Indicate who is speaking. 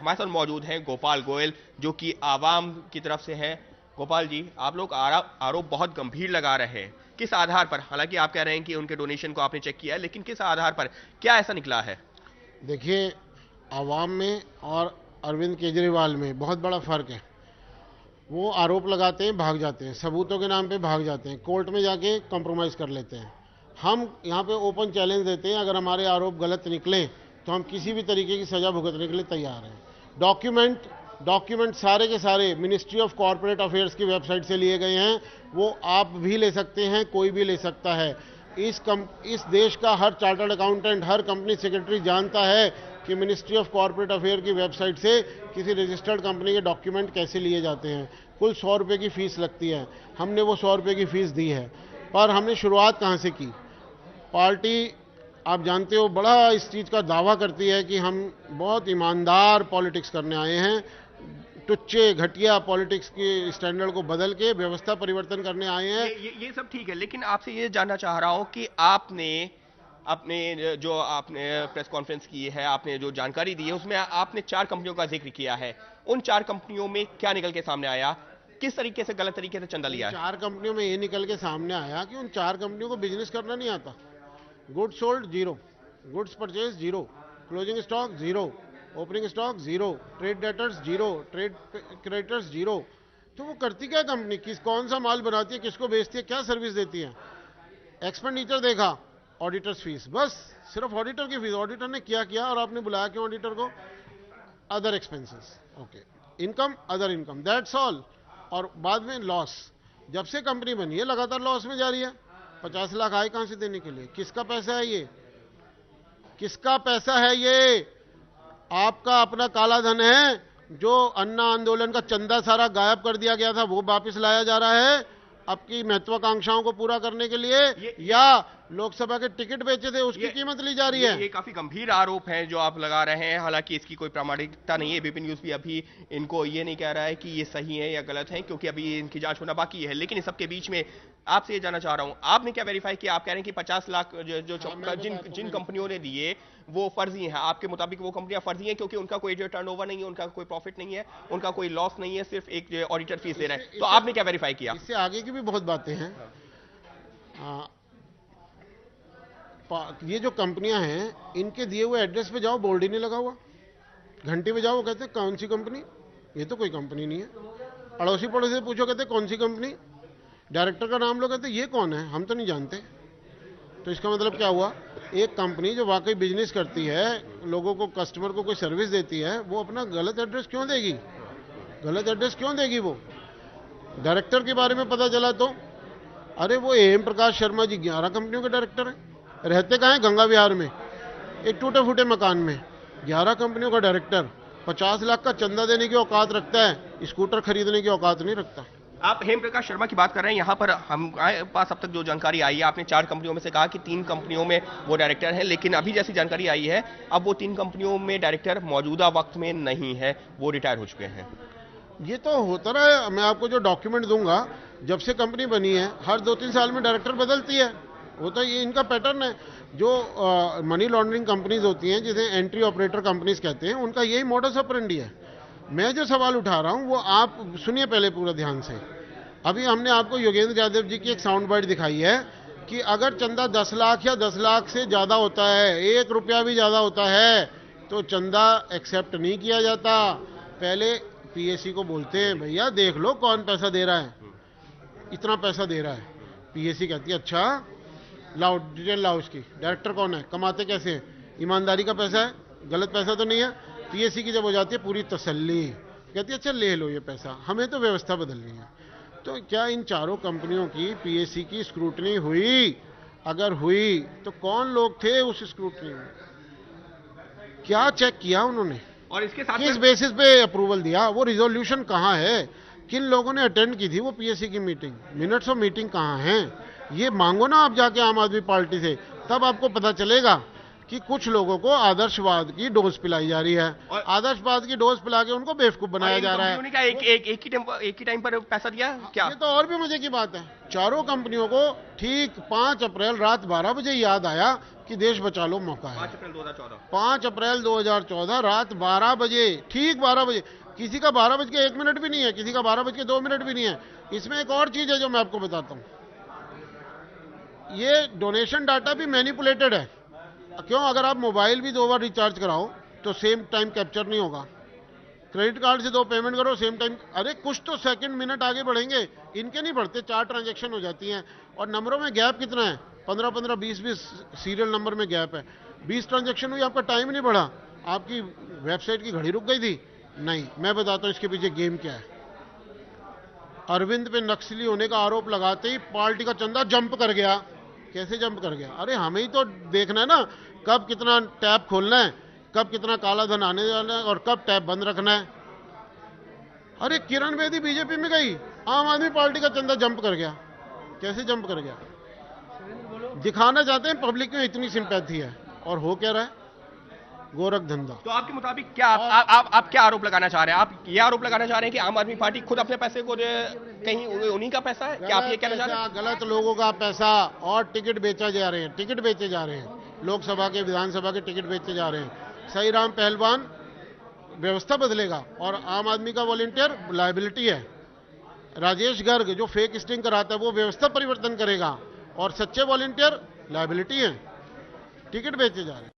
Speaker 1: हमारे साथ मौजूद हैं गोपाल गोयल, जो कि आवाम की तरफ से हैं। गोपाल जी, आप लोग आरोप बहुत गंभीर लगा रहे हैं, किस आधार पर? हालांकि आप कह रहे हैं कि उनके डोनेशन को आपने चेक किया है, लेकिन किस आधार पर, क्या ऐसा निकला है?
Speaker 2: देखिए, आवाम में और अरविंद केजरीवाल में बहुत बड़ा फर्क है। वो आरोप लगाते हैं, भाग जाते हैं, सबूतों के नाम पे भाग जाते हैं, कोर्ट में जाके कॉम्प्रोमाइज़ कर लेते हैं। हम यहाँ पे ओपन चैलेंज देते हैं, अगर हमारे आरोप गलत निकले तो हम किसी भी तरीके की सज़ा भुगतने के लिए तैयार हैं। डॉक्यूमेंट सारे के सारे मिनिस्ट्री ऑफ कॉरपोरेट अफेयर्स की वेबसाइट से लिए गए हैं। वो आप भी ले सकते हैं, कोई भी ले सकता है। इस देश का हर चार्टर्ड अकाउंटेंट, हर कंपनी सेक्रेटरी जानता है कि मिनिस्ट्री ऑफ कॉरपोरेट अफेयर की वेबसाइट से किसी रजिस्टर्ड कंपनी के डॉक्यूमेंट कैसे लिए जाते हैं। कुल 100 रुपये की फ़ीस लगती है, हमने वो 100 रुपये की फ़ीस दी है। पर हमने शुरुआत कहाँ से की? पार्टी, आप जानते हो, बड़ा इस चीज़ का दावा करती है कि हम बहुत ईमानदार पॉलिटिक्स करने आए हैं, टुच्चे घटिया पॉलिटिक्स के स्टैंडर्ड को बदल के व्यवस्था परिवर्तन करने आए हैं।
Speaker 1: ये सब ठीक है, लेकिन आपसे ये जानना चाह रहा हूं कि आपने जो आपने प्रेस कॉन्फ्रेंस की है, आपने जो जानकारी दी है, उसमें आपने 4 कंपनियों का जिक्र किया है। उन 4 कंपनियों में क्या निकल के सामने आया? किस तरीके से, गलत तरीके से चंदा लिया है?
Speaker 2: 4 कंपनियों में ये निकल के सामने आया कि उन 4 कंपनियों को बिजनेस करना नहीं आता। Goods sold 0, goods purchase 0, closing stock 0, opening stock 0, trade debtors 0, trade creditors 0। तो वो करती क्या कंपनी? कौन सा माल बनाती है, किसको बेचती है, क्या सर्विस देती है? एक्सपेंडिचर देखा, ऑडिटर्स फीस, बस सिर्फ ऑडिटर की फीस। ऑडिटर ने क्या किया और आपने बुलाया क्यों ऑडिटर को? Other expenses, okay, income, other income, that's all. और बाद में लॉस। जब से कंपनी बनी है लगातार लॉस में जा रही है। 50 लाख आए कहां से देने के लिए? किसका पैसा है ये? किसका पैसा है ये? आपका अपना काला धन है। जो अन्ना आंदोलन का चंदा सारा गायब कर दिया गया था, वो वापस लाया जा रहा है आपकी महत्वाकांक्षाओं को पूरा करने के लिए, या लोकसभा के टिकट बेचे थे उसकी कीमत ली जा रही है।
Speaker 1: ये काफी गंभीर आरोप है जो आप लगा रहे हैं। हालांकि इसकी कोई प्रामाणिकता नहीं है। बीपी न्यूज भी अभी इनको ये नहीं कह रहा है कि ये सही है या गलत है, क्योंकि अभी इनकी जांच होना बाकी है। लेकिन इस सबके बीच में आपसे ये जानना चाह रहा हूं, आपने क्या वेरीफाई किया? आप कह रहे हैं कि 50 लाख जिन कंपनियों ने दिए वो फर्जी हैं। आपके मुताबिक वो कंपनियां फर्जी हैं क्योंकि उनका कोई टर्नओवर नहीं है, उनका कोई प्रॉफिट नहीं है, उनका कोई लॉस नहीं है, सिर्फ एक ऑडिटर फीस दे रहे हैं। तो आपने क्या वेरीफाई किया?
Speaker 2: इससे आगे की भी बहुत बातें हैं। ये जो कंपनियां हैं, इनके दिए हुए एड्रेस पे जाओ, बोर्ड ही नहीं लगा हुआ। घंटी पे जाओ, वो कहते हैं कौन सी कंपनी? ये तो कोई कंपनी नहीं है। अड़ोसी पड़ोसी से पूछो, कहते कौन सी कंपनी? डायरेक्टर का नाम लो, कहते ये कौन है, हम तो नहीं जानते। तो इसका मतलब क्या हुआ? एक कंपनी जो वाकई बिजनेस करती है, लोगों को, कस्टमर को कोई सर्विस देती है, वो अपना गलत एड्रेस क्यों देगी? गलत एड्रेस क्यों देगी वो? डायरेक्टर के बारे में पता चला तो, अरे वो एम प्रकाश शर्मा जी 11 कंपनियों के डायरेक्टर हैं। रहते कहाँ हैं? गंगा विहार में, एक टूटे फूटे मकान में। 11 कंपनियों का डायरेक्टर 50 लाख का चंदा देने की औकात रखता है, स्कूटर खरीदने की औकात नहीं रखता।
Speaker 1: आप हेम प्रकाश शर्मा की बात कर रहे हैं। यहाँ पर हमारे पास अब तक जो जानकारी आई है, आपने 4 कंपनियों में से कहा कि 3 कंपनियों में वो डायरेक्टर हैं, लेकिन अभी जैसी जानकारी आई है, अब वो 3 कंपनियों में डायरेक्टर मौजूदा वक्त में नहीं है, वो रिटायर हो चुके हैं।
Speaker 2: ये तो होता रहा है। मैं आपको जो डॉक्यूमेंट दूंगा, जब से कंपनी बनी है हर 2-3 साल में डायरेक्टर बदलती है। वो तो ये इनका पैटर्न है। जो मनी लॉन्ड्रिंग कंपनीज होती हैं, जिसे एंट्री ऑपरेटर कंपनीज कहते हैं, उनका यही मॉडस ऑपरेंडी है। मैं जो सवाल उठा रहा हूं वो आप सुनिए पहले पूरा ध्यान से। अभी हमने आपको योगेंद्र यादव जी की एक साउंड बाइट दिखाई है कि अगर चंदा 10 लाख या 10 लाख से ज़्यादा होता है, 1 रुपया भी ज़्यादा होता है, तो चंदा एक्सेप्ट नहीं किया जाता। पहले पीएससी को बोलते हैं, भैया देख लो कौन पैसा दे रहा है, इतना पैसा दे रहा है। पीएससी कहती है अच्छा लाओ, डिटेल लाओ उसकी, डायरेक्टर कौन है, कमाते कैसे हैं, ईमानदारी का पैसा है, गलत पैसा तो नहीं है। पीएससी की जब हो जाती है पूरी तसल्ली, कहती है अच्छा ले लो ये पैसा, हमें तो व्यवस्था बदलनी है। तो क्या इन चारों कंपनियों की पीएससी की स्क्रूटनी हुई? अगर हुई तो कौन लोग थे उस स्क्रूटनी में? क्या चेक किया उन्होंने
Speaker 1: और इसके साथ
Speaker 2: किस बेसिस पे अप्रूवल दिया? वो रिजोल्यूशन कहाँ है? किन लोगों ने अटेंड की थी वो पीएससी की मीटिंग? मिनट्स ऑफ मीटिंग कहाँ हैं? ये मांगो ना आप जाके आम आदमी पार्टी से, तब आपको पता चलेगा कि कुछ लोगों को आदर्शवाद की डोज पिलाई जा रही है, और आदर्शवाद की डोज पिला के उनको बेवकूफ बनाया जा रहा है।
Speaker 1: एक ही टाइम पर पैसा दिया क्या?
Speaker 2: ये तो और भी मजे की बात है। चारों कंपनियों को ठीक 5 अप्रैल रात 12 बजे याद आया कि देश बचा लो मौका है।
Speaker 1: 5 अप्रैल 2014।
Speaker 2: 5 अप्रैल 2014 रात 12 बजे, ठीक 12 बजे, किसी का 12:01 भी नहीं है, किसी का 12:02 भी नहीं है। इसमें एक और चीज है जो मैं आपको बताता हूं, ये डोनेशन डाटा भी मैनिपुलेटेड है। क्यों? अगर आप मोबाइल भी 2 बार रिचार्ज कराओ तो सेम टाइम कैप्चर नहीं होगा। क्रेडिट कार्ड से 2 पेमेंट करो सेम टाइम, अरे कुछ तो सेकंड मिनट आगे बढ़ेंगे, इनके नहीं बढ़ते। 4 ट्रांजैक्शन हो जाती हैं और नंबरों में गैप कितना है, 15-15, 20-20 सीरियल नंबर में गैप है। 20 ट्रांजैक्शन हुई, आपका टाइम नहीं बढ़ा, आपकी वेबसाइट की घड़ी रुक गई थी? नहीं। मैं बताता हूं इसके पीछे गेम क्या है। अरविंद पे नक्सली होने का आरोप लगाते ही पार्टी का चंदा जंप कर गया। कैसे जंप कर गया? अरे हमें ही तो देखना है ना, कब कितना टैब खोलना है, कब कितना काला धन आने जाना है और कब टैब बंद रखना है। अरे किरण बेदी बीजेपी में गई, आम आदमी पार्टी का चंदा जंप कर गया। कैसे जंप कर गया? दिखाना चाहते हैं पब्लिक में इतनी सिंपैथी है, और हो क्या रहा है? गोरख धंधा।
Speaker 1: तो आपके मुताबिक क्या आप क्या आरोप लगाना चाह रहे हैं? आप ये आरोप लगाना चाह रहे हैं कि आम आदमी पार्टी खुद अपने पैसे को कहीं उन्हीं का पैसा है? क्या आप ये कहना चाह रहे हैं?
Speaker 2: गलत लोगों का पैसा और टिकट बेचा जा रहे हैं, टिकट बेचे जा रहे हैं, लोकसभा के विधानसभा के टिकट बेचे जा रहे हैं। सही राम पहलवान व्यवस्था बदलेगा और आम आदमी का वॉलंटियर लायबिलिटी है। राजेश गर्ग जो फेक स्टिंग कराता है वो व्यवस्था परिवर्तन करेगा और सच्चे वॉलंटियर लायबिलिटी है। टिकट बेचे जा रहे हैं।